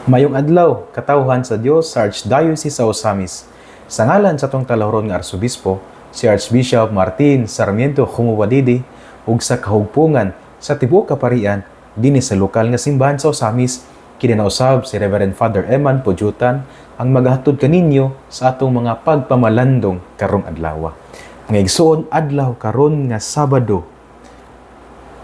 Mayong adlaw, katawhan sa Dios sa Archdiocese sa Osamis. Sa ngalan sa tong talahron nga Arsobispo, si Archbishop Martin Sarmiento Khumuwadidi, ug sa kahugpungan sa tibuok kaparian dinhi sa lokal nga simbahan sa Osamis, kininausab si Reverend Father Eman Pujutan ang maghatod kaninyo sa atong mga pagpamalandong karong adlaw. Nga igsoon adlaw karon nga Sabado,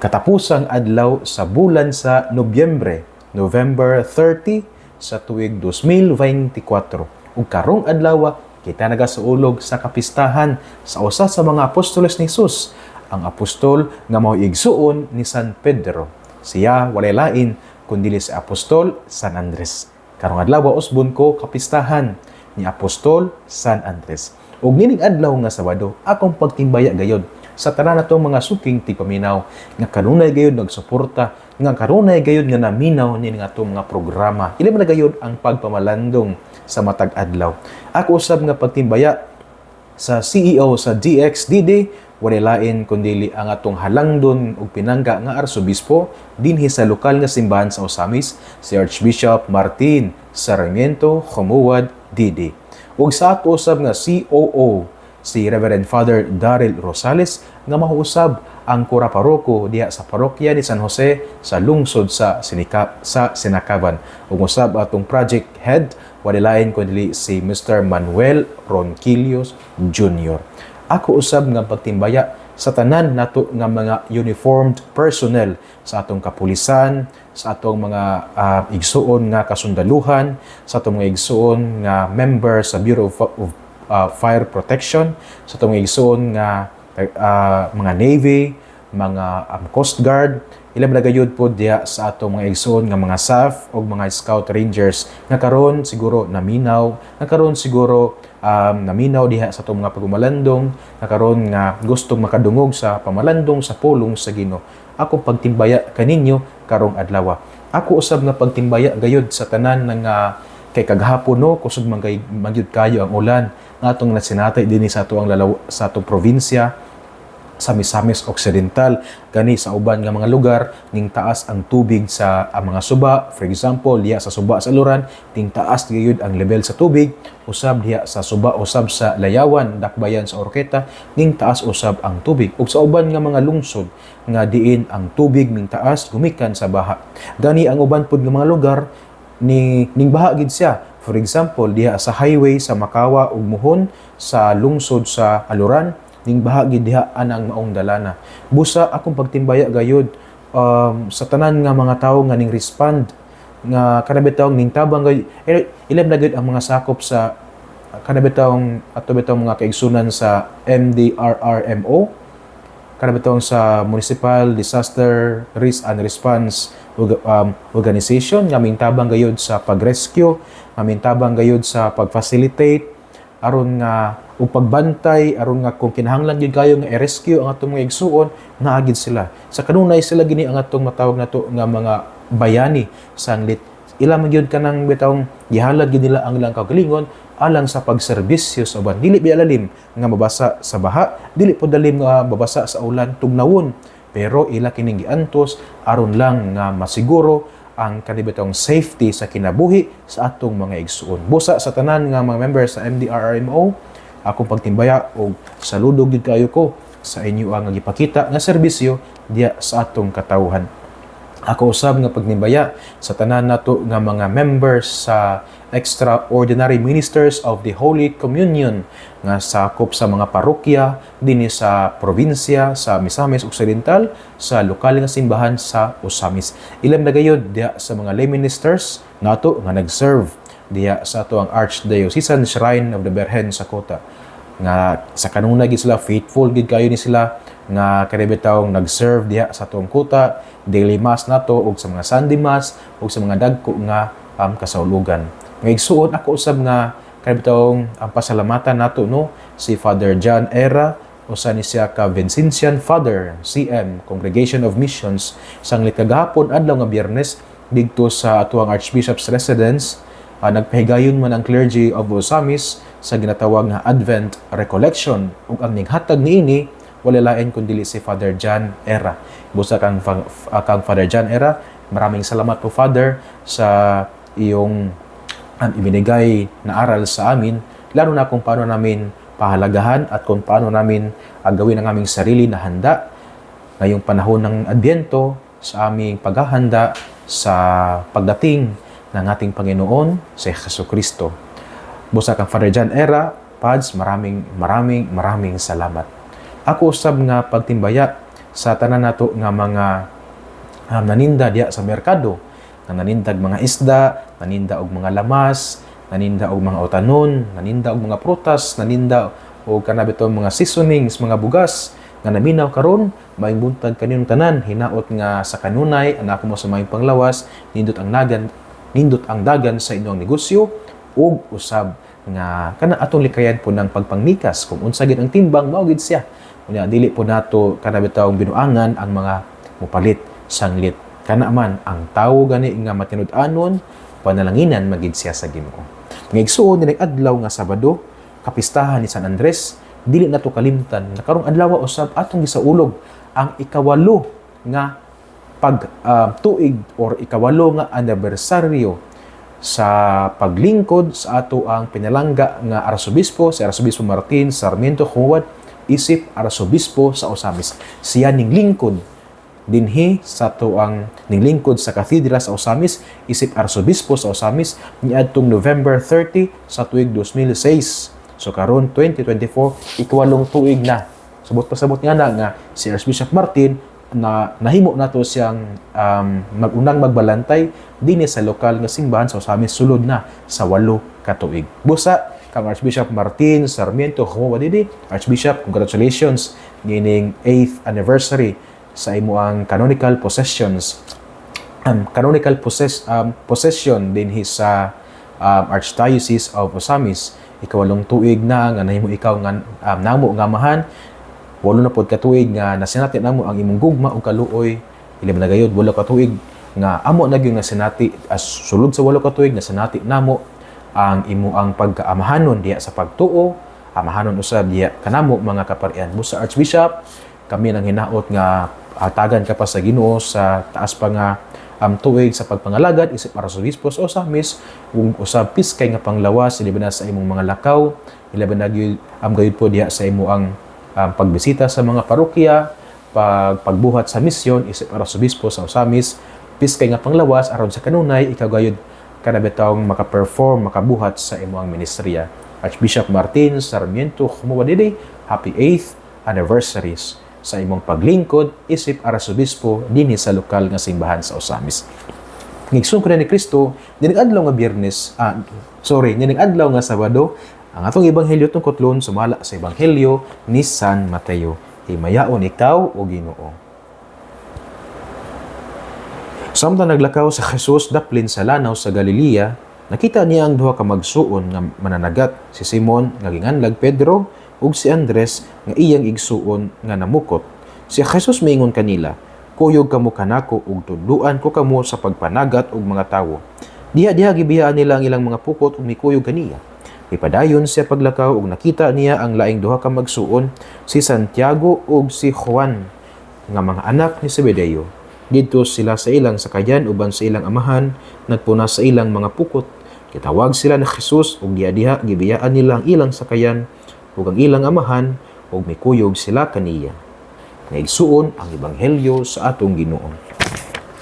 katapusang adlaw sa bulan sa Nobyembre, November 30 sa tuig 2024. Ug karong adlaw kita nagasuulog sa kapistahan sa usa sa mga apostoles ni Jesus, ang apostol nga mao igsuon ni San Pedro. Siya walay lain kundi si Apostol San Andres. Karong adlaw usbon ko kapistahan ni Apostol San Andres. Ug nining adlaw nga Sabado, akong pagtimbaya gayod sa tanan natong mga suking tigpaminaw nga kanunay gayud nagsuporta, nga kanunay gayud nga naminaw ni nga atong mga programa. Ili man gayud ang pagpamalandong sa matag adlaw. Ako usab nga pagtimbaya sa CEO sa DXDD, walay lain kundi ang atong halangdon ug pinangga nga Arsobispo dinhi sa lokal nga simbahan sa Osamis, si Archbishop Martin Sarmiento Khumuwadidi. Ug sa ato usab nga COO, si Reverend Father Daryl Rosales, nga mahuusab ang kura paroko diha sa parokya ni San Jose sa lungsod sa Sinakaban. Ug usab atong project head, walay lain kundi si Mr. Manuel Ronquillos Jr. Ako usab nga pagtimbaya sa tanan nato nga mga uniformed personnel sa atong kapulisan, sa atong mga igsuon nga kasundaluhan, sa atong mga igsuon nga member sa Bureau of Fire Protection, sa atong mga igsuon nga mga Navy, mga Coast Guard, ilang nagayod po diya sa atong mga igsoon nga mga SAF o mga Scout Rangers nga karon siguro naminaw, nga karon siguro naminaw diha sa atong mga pagmalandong, nga karon nga gustong makadungog sa pamalandong sa pulong sa Ginoo. Ako pagtimbaya kaninyo karong adlaw. Ako usab nga pagtimbaya gayud sa tanan nga kay kaghapon no kusog magyud kayo ang ulan nga atong nasinatay dinhi sa atong sa atong probinsya sa Misamis Occidental, gani sa uban nga mga lugar ning taas ang tubig sa mga suba. For example, diha sa suba sa Luran, ting taas gayud ang level sa tubig. Usab diha sa suba, usab sa Layawan, Dakbayan sa Orqueta, ning taas usab ang tubig. Ug sa uban nga mga lungsod nga diin ang tubig ning taas gumikan sa baha. Gani ang uban pud nga mga lugar ning baha gid siya. For example, diha sa highway sa Makawa ug Muhon sa lungsod sa Aluran, ning bahagi diha anang maong dalana. Busa akong pagtimbaya gayud sa tanan nga mga tawo nga ning respond nga kada bitaw ning tabang gayud ilan na gayud ang mga sakop sa kada bitaw ato bitaw mga kaigsunan sa MDRRMO, kada bitaw sa Municipal Disaster Risk and Response Organization nga mintabang gayud sa pag-rescue, nga mintabang gayud sa pag-facilitate aron nga ug pagbantay aron nga kung kinahanglan gyud kayo nga i-rescue ang atong mga igsuon, naagid sila. Sa kanunay sila gini ang atong matawag nato nga mga bayani sanglit. Ila man gyud kanang bitawng gihalad gyud nila ang ilang kaugalingon alang sa pagserbisyo sa uban. Dili bialalim nga mabasa sa baha, dili po dalim nga mabasa sa ulan tugnawon, pero ila kining giantos aron lang nga masiguro ang kanibitong safety sa kinabuhi sa atong mga igsuon. Busa sa tanan nga mga members sa MDRRMO, akong pagtimbaya o saludo gid kayo ko sa inyo ang gipakita nga serbisyo diya sa atong katawhan. Ako usab nga pagtimbaya sa tanan nato nga mga members sa Extraordinary Ministers of the Holy Communion nga sakop sa mga parokya dinhi sa probinsya sa Misamis Occidental, sa lokal nga simbahan sa Osamis. Ilang na gayud diha sa mga lay ministers nato nga nag-serve diya sa ato ang Archdiocesan Shrine of the Virgen sa Kota. Nga sa kanunay gid sila, faithful gid kayo ni sila nga kanibitawng nag-serve diya sa atong kuta, daily mass nato ug sa mga Sunday mass ug sa mga dagko nga kasaulugan. Nga igsuon ako usab nga kanibitawng ang pasalamatan nato no si Father John Era o sa ni siya ka Vincentian Father CM Congregation of Missions sanglit kagahapon adlaw nga Biyernes didto sa atuang Archbishop's Residence. Nagpahigayon man ang clergy of Osamis sa ginatawag nga Advent Recollection ug ang ninghatag niini wala lain kundi si Father John Era. Busa kang Father John Era, maraming salamat po Father sa iyong ibinigay na aral sa amin, lalo na kung paano namin pahalagahan at kung paano namin gawin ang aming sarili na handa ngayong panahon ng Adbyento sa aming paghahanda sa pagdating ng ating Panginoon sa Jesucristo. Busa kang Father John Era, Pads, maraming salamat. Ako usab nga pagtimbaya sa tanan nato nga mga naninda diya sa merkado, nga nanindag mga isda, naninda og mga lamas, naninda og mga utanon, naninda og mga prutas, naninda og kanabito mga seasonings, mga bugas nga naminaw karon, maing buntag kaninyong tanan, hinaot nga sa kanunay, anak mo sa maing panglawas, nindot ang dagan sa inyong negosyo, ug usab nga kana atong likayan po ng pagpangmikas kung unsa gid ang timbang mao gid siya. Unya dili po nato kanabitawong binuangan ang mga mupalit sanglit. Kana man ang tawo gani nga matinud-anon, panalanginan magid siya sa Ginoo. Ngigsuon ni adlaw nga Sabado, kapistahan ni San Andres, dili nato kalimtan na karong adlaw usab atong gisaulog ang ikawalo nga tuig or ikawalo nga anibersaryo sa paglingkod sa ato ang pinalangga nga Arsobispo, si Arsobispo Martin Sarmiento Huwad, isip Arsobispo sa Osamis. Siya ning lingkod dinhi sa ato ang ninglingkod sa Katedral sa Osamis, isip Arsobispo sa Osamis niadtong November 30 sa tuig 2006. So karon 2024, ikawalong tuig na. Sabot nga nga si Archbishop Martin na nahimo nato siyang magunang magbalantay dinhi sa lokal nga simbahan sa Osamis sulod na sa 8 ka tuig. Busa kang Archbishop Martin Sarmiento Huwadidi, Archbishop, congratulations nining 8th anniversary sa imo ang canonical possessions. Possession dinhi sa Archdiocese of Osamis. Ikawalong tuig na nga nahimo ikaw nga namo nga amahan. Walo na pod ka tuig nga nasinati namo ang imong gugma o kaluoy. Ilib na gayud walo ka tuig nga amo na gyud nga sinati as sulod sa walo ka tuig na sinati namo ang imo ang pagkaamahanon diya sa pagtuo, amahanon usab diya kanamo mga kaparian. Busa Archbishop, kami nang hinaot nga hatagan ka pa sa Ginoo sa taas pa nga tuig sa pagpangalagad isip Arsobispo sa Osamis ug usab piskay nga panglawas ilib na sa imong mga lakaw, ilib na gyud gayud po diya sa imo ang pagbisita sa mga parokya, pagbuhat sa misyon isip Arsobispo sa Osamis, piskay nga panglawas aron sa kanunay ikaw gayud kanabitawong makaperform, makabuhat sa imo ang ministeriya. Archbishop Martin Sarmiento Huwadidi, happy 8th anniversaries sa imong paglingkod isip Arsobispo dinhi sa lokal nga simbahan sa Osamis. Ngigsoon ko na ni Kristo, dining adlaw nga dining adlaw nga Sabado, ang atong ebanghelyo tungkotlon sumala sa ebanghelyo ni San Mateo. Himayaon ikaw o Ginoo. Samtang naglakaw sa Jesus daplin sa lanaw sa Galilea, nakita niya ang duha ka magsuon nga mananagat, si Simon nga ginganlag Pedro ug si Andres nga iyang igsuon nga namukot. Si Jesus miingon kanila, "Kuyog kamo kanako ug tudluan ko kamo sa pagpanagat og mga tawo." Diha gibiyaan nila ang ilang mga pukot ug mikuyog kaniya. Ipadayon siya paglakaw ug nakita niya ang laing duha ka magsuon, si Santiago ug si Juan, nga mga anak ni Zebedeo. Didto sila sa ilang sakayan uban sa ilang amahan, nagpuna sa ilang mga pukot. Kitawag sila ni Jesus ug diha gibiyaan nila ang ilang sakayan ug ang ilang amahan ug mikuyog sila kaniya. Naigsuon ang ebanghelyo sa atong Ginoo.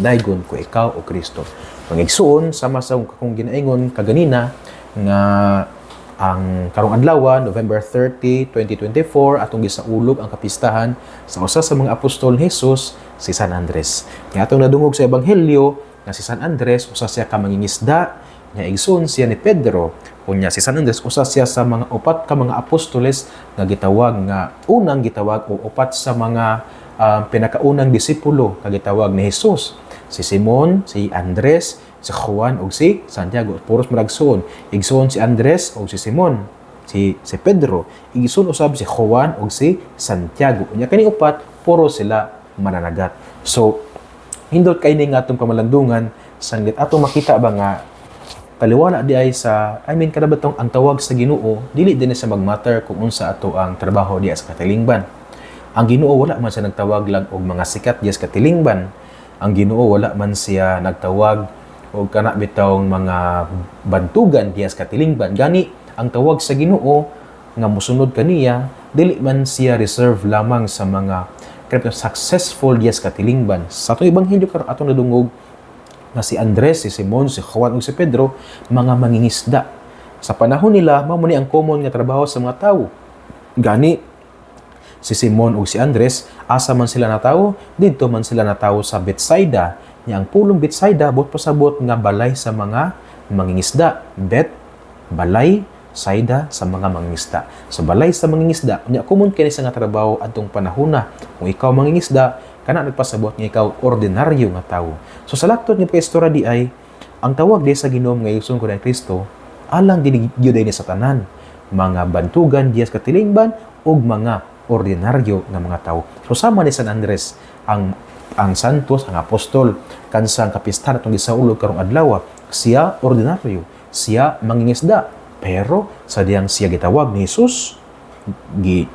Daygon ko ikaw o Kristo. Pangigsuon sama sa akong ginaingon kaganina nga ang karong adlaw November 30, 2024 atong gisaulog ang kapistahan sa usa sa mga apostol ni Jesus, si San Andres. Nga atong nadungog sa ebanghelyo nga si San Andres usa siya ka mangingisda, nga igsoon siya ni Pedro. Unya si San Andres usa siya sa mga upat ka mga apostoles nga gitawag nga unang gitawag o upat sa mga pinakaunang disipulo nga gitawag ni Jesus. Si Simon, si Andres, si Juan ug si Santiago, puros maragsoon. Igsoon si Andres ug si Simon, si Pedro, igsoon usab si Juan ug si Santiago. Unya kani upat puro sila mananagat. So hindot kay ni nga atong kamalandungan sanglit atong makita ba nga taliwala di ay sa kadabatong ang tawag sa Ginoo dili din sa magmatter kung unsa ato ang trabaho diya sa katilingban. Ang Ginoo wala man siya nagtawag lang og mga sikat diya sa katilingban. Ang Ginoo wala man siya nagtawag o kana bitawng mga bantugan diyas katilingban. Gani ang tawag sa Ginoo nga mosunod kaniya dili man siya reserve lamang sa mga successful diyas katilingban. Sa atong ebanghelyo karon atong nadungog nga si Andres, si Simon, si Juan ug si Pedro mga mangingisda. Sa panahon nila mao ni ang common nga trabaho sa mga tawo. Gani si Simon ug si Andres, asa man sila natawo, didto man sila natawo sa Bethsaida. Nya ang pulong Bethsaida bot pasabot nga balay sa mga mangingisda. Balay, Saida sa mga mangingisda. Sa balay sa mangingisda, nya common kini sa nga trabaho adtong panahona. Kung ikaw mangingisda, kana nagpasabot nga ikaw ordinaryo nga tawo. So sa lakton nga istorya di ay ang tawag di sa Ginoo nga igsoon ko ni Kristo, alang din gyud ni sa tanan, mga bantugan diyas katilingban ug mga ordinaryo nga mga tao. So sama ni San Andres ang santos, ang apostol kansa ang kapistahan atong gisaulog karong adlaw. Siya ordinaryo, siya mangingisda, pero sa diyang siya gitawag ni Jesus,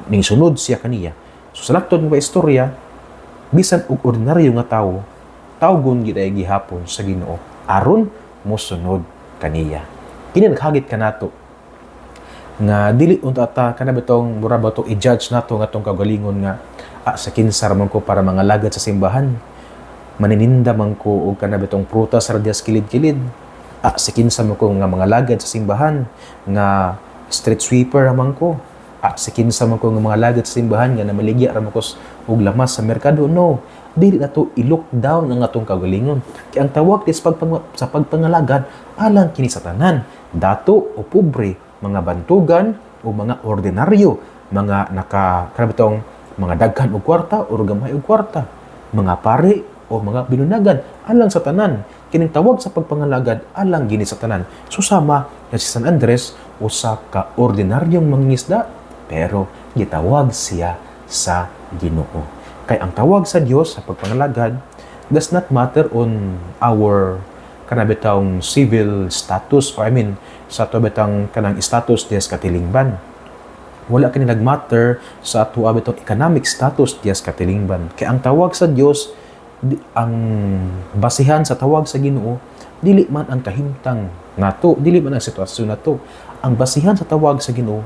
ningsunod siya kaniya. So sa lakton nga istorya, bisan og ordinaryo nga tawo, tawgon gid ay gihapon sa Ginoo aron mosunod kaniya. Kini naghagit kanato nga dili unta ta kana bitong mura ba to i-judge nato nga tong kagalingon nga sa kinsa man ko para mga lagad sa simbahan, manininda man ko og kana bitong prutas sa dias kilid-kilid, sa kinsa man ko nga mga lagad sa simbahan nga street sweeper man ko, sa kinsa man ko nga mga lagad sa simbahan nga namaligya ra man ko og lamas sa merkado. No, dili na to i-look down ang atong kagalingon. Kaya ang tawag sa pagpangalagad alang kini sa tanan, dato o pobre, mga bantugan o mga ordinaryo, mga karabitong mga daghan og kwarta o gamay og kwarta, mga pare o mga binunagan alang sa tanan. Kining tawag sa pagpangalagad alang gini sa tanan. Susama na si San Andres usa ka ordinaryong mangingisda, pero gitawag siya sa Ginoo. Kay ang tawag sa Dios sa pagpangalagad does not matter on our kanabitang civil status, or sa ato bitang kanang status diyas katilingban. Wala kini nagmatter sa ato bitang economic status diyas katilingban. Kaya ang tawag sa Dios, ang basihan sa tawag sa Ginoo, dili man ang kahimtang nato, dili man ang sitwasyon nato. Ang basihan sa tawag sa Ginoo,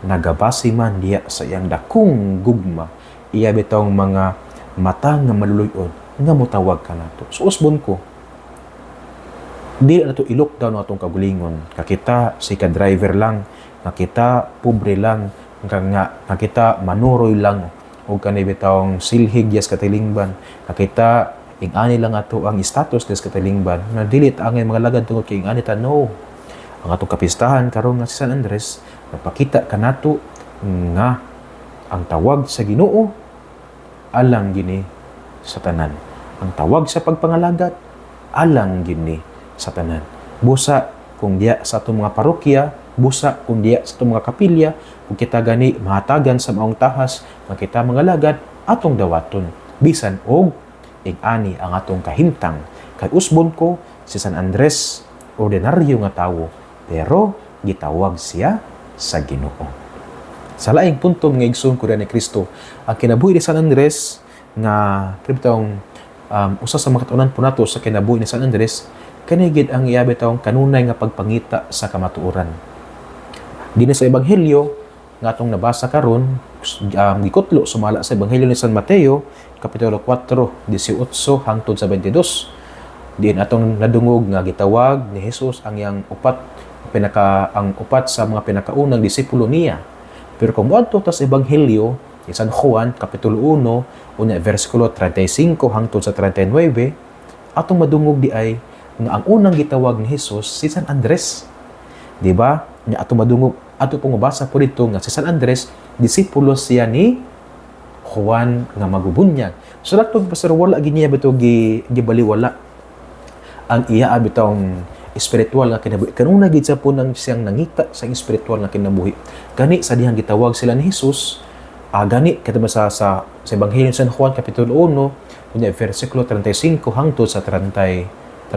nagabase man diya sa iyang dakong gugma, iya bitong mga mata nga maluluyon nga motawag kanato. So usbon ko, dili na to i-look down atong kagulingon. Kakita si ka-driver lang, nakita pobre lang, nakita manuroy lang o kanay bitawng silhig yes katilingban. Nakita ingani lang ato ang status des katilingban. Na dili ta angay mga lagad tungod kay ingani ta. No. Ang atong kapistahan karon nga si San Andres, napakita kanato nga ang tawag sa Ginoo alang gini sa tanan. Ang tawag sa pagpangalagad alang gini sa tanan. Busa kung diya sa atong mga parokya, busa kung diya sa atong mga kapilya, kung kita gani mahatagan sa maong tahas, makita mga lagad atong dawaton. Bisan og ing-ani ang atong kahimtang. Kay usbon ko si San Andres, ordinaryo nga tawo, pero gitawag siya sa Ginoo. Sa laing punto nga igsoon ko ni Kristo, ang kinabuhi ni San Andres nga kriptong usa sa mga katunan po nato sa kinabuhi ni San Andres, kanigid ang iyabitawng kanunay nga pagpangita sa kamatuoran. Dinhi sa ebanghelyo nga atong nabasa karon, gikutlo sumala sa ebanghelyo ni San Mateo kapitulo 4 18 hangtod sa 22. Diin atong nadungog nga gitawag ni Jesus ang yang upat sa mga pinakaunang disipulo niya. Pero kung moadto ta sa ebanghelyo ni San Juan kapitulo 1 unya bersikulo 35 hangtod sa 39, atong madungog di ay nga ang unang gitawag ni Jesus si San Andres. Di ba? Nya ato madungog, ato pong mabasa po dito nga si San Andres, disipulo siya ni Juan nga magubunyag. So laktog pastor wala ginya bito gibaliwala ang iya bitong espiritual nga kinabuhi. Kanuna gid sa punang siyang nangita sa espiritual nga kinabuhi. Gani sa dihang gitawag sila ni Jesus, gani kadto sa ebanghelyo ni San Juan kapitulo 1 unya bersikulo 35 hangtod sa 39,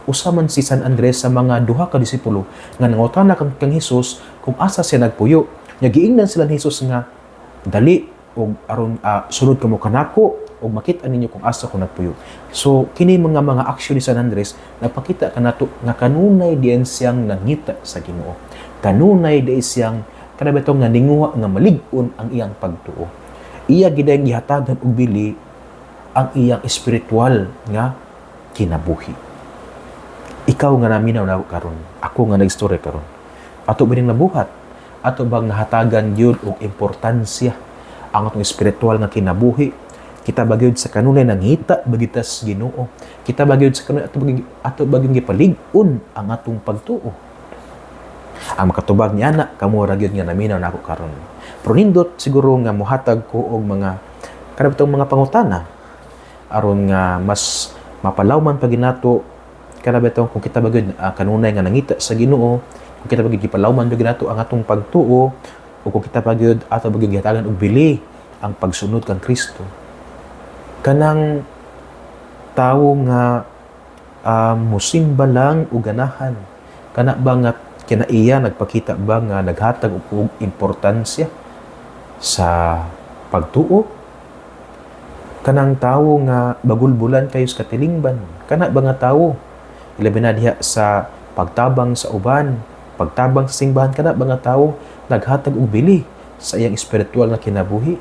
usaman si San Andres sa mga duha ka disipulo nga nangutana kang Hesus kung asa siya nagpuyo. Nya giingnan sila ni Hesus nga dali og aron sunod kamo kanako o makita ninyo kung asa ko nagpuyo. So kini mga aksyon ni San Andres nagpakita kanato nga kanunay diyan siyang nangita sa Ginoo. Kanunay diyan siyang kada betong nga ninguha nga malig-on ang iyang pagtuo. Iya gid ang gihatagan og bili ang iyang espiritual nga kinabuhi. Ikaw nga naminaw na karon, ako nga nag-story karon. Ato ba ning nabuhat? Ato bang nahatagan gyud og importansya ang atong espiritual nga kinabuhi? Kita ba gyud sa kanunay nangita bagitas Ginoo? Kita ba gyud sa kanunay ato ba gyud gipalig-on ang atong pagtuo? Ang makatubag niya na kamo ra gyud nga naminaw nako karon. Pero nindot siguro nga mohatag ko og mga kanabtong mga pangutana aron nga mas mapalawman pa ginato kanabtong kung kita ba gyud kanunay nga nangita sa Ginoo, kung kita ba gyud gipalawman ba ginato ang atong pagtuo, o kung kita pa gyud ato ba gyud gihatagan og bili ang pagsunod kang Kristo. Kanang tawo nga musimba lang o ganahan, kana ba nga kinaiya nagpakita ba nga naghatag og importansya sa pagtuo? Kanang tawo nga bagulbulan kayo sa katilingban, kana ba nga tawo ilabi na diha sa pagtabang sa uban, pagtabang sa simbahan, kana ba nga tawo naghatag og bili sa iyang espiritual nga kinabuhi?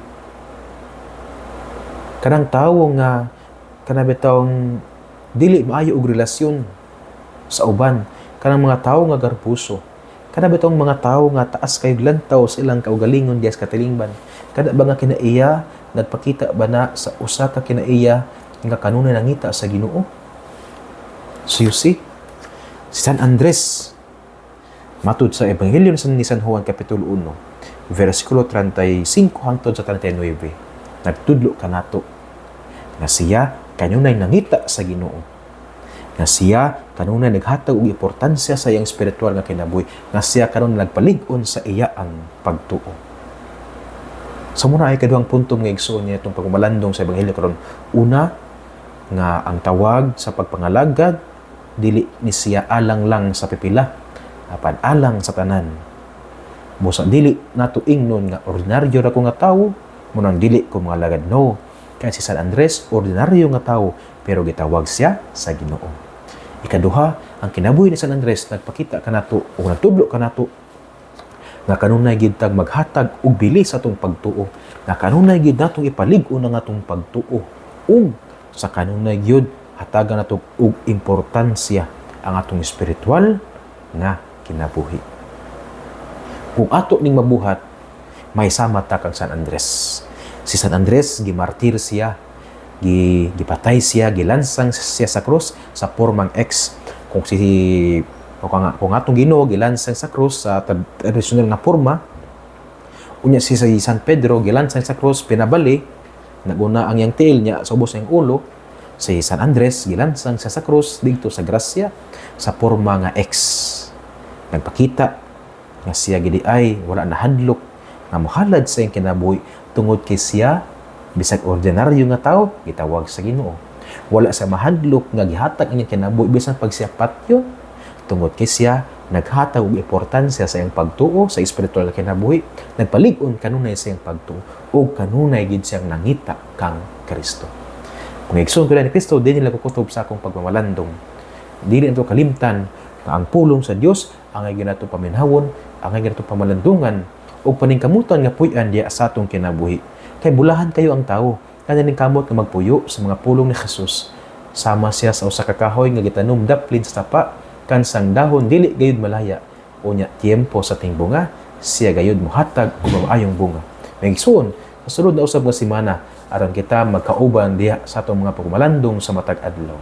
Kanang tawo nga kanabitong dili maayo og relasyon sa uban, kanang mga tawo nga garpuso, kanabitong mga tawo nga taas kayog lantaw sa ilang kaugalingon diha sa katilingban, kada ba nga kinaiya nagpakita ba na sa usa ka kinaiya nga kanunay nangita sa Ginoo? So you see, si San Andres matud sa Ebanghelyo ni San Juan Kapitulo 1, versikulo 35 hangtod sa 39, nagtudlo kanato nga siya kanunay nangita sa Ginoo, nga siya kanunay naghatag og importansya sa iyang espiritual nga kinabuhi, nga siya karon nagpalig-on sa iya ang pagtuo. So muna ay kaduhang punto nga igsoon niya itong pagmalandong sa Ebanghelyo karon. Una, nga ang tawag sa pagpangalagad dili ni siya alang lang sa pipila, apan alang sa tanan. Busa dili nato ingnon nga ordinaryo ra ko nga tawo, munang dili ko mga lagad. No, kaya si San Andres ordinaryo nga tawo pero gitawag siya sa Ginoo. Ikaduha, ang kinabuhi ni San Andres nagpakita kanato o nagtudlo kanato nga kanunay gid tag maghatag og bili sa atong pagtuo, nga kanunay gid natong ipalig-on ang atong pagtuo, ug sa kanunay gyud hatagan nato og importansya ang atong espiritual nga kinabuhi. Kung ato ning mabuhat, may sama ta kang San Andres. Si San Andres gimartir siya, gipatay siya, gilansang siya sa krus sa pormang X. Kung atong Ginoo gilansang sa krus sa tradisyonal nga porma, unya si San Pedro gilansang sa krus pinabali, naguna ang yang tiil niya sa ubos ng ulo. Si San Andres gilansang siya sa krus dito sa grasya sa porma nga X. Nagpakita nga siya gidi ay wala na hadlok nga mohalad sa iyang kinabuhi tungod kay siya bisag ordinaryo nga tawo gitawag sa Ginoo. Wala sa mahadlok nga gihatag ang iyang kinabuhi bisan pag siya patyo tungod kay siya naghatag og importansya sa iyang pagtuo sa espiritual nga kinabuhi, nagpalig-on kanunay sa iyang pagtuo ug kanunay gid siyang nangita kang Kristo. Kung igsoon ko ni Kristo, di nila kukutob sa akong pagmamalandong. Dili ito kalimtan na ang pulong sa Dios ang ay ginato paminhawon, ang ay ginato pamalandungan, o paningkamutan nga puy-an diya sa atong kinabuhi. Kay bulahan kayo ang tao, kanya ning kamot nga magpuyo sa mga pulong ni Jesus. Sama siya sa usa ka kahoy nga gitanom daplin sa tapa, kansang dahon dili gayud malaya. Unya tiempo sa ting bunga, siya gayud mohatag og maayong bunga. May igsoon, sa sulod na usab nga semana, aron kita magkauban diha sa atong mga pagmalandong sa matag adlaw.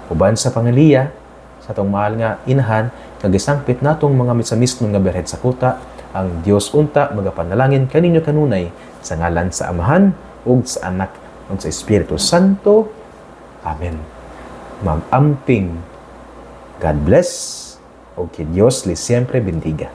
Uban sa pangaliya sa atong mahal nga inahan, kagisangpit natong mga misamisnon nga berhed sa kuta, ang Dios unta magapanalangin kaninyo kanunay sa ngalan sa Amahan ug sa Anak ug sa Espiritu Santo. Amen. Mag-amping. God bless. O que Dios les siempre bendiga.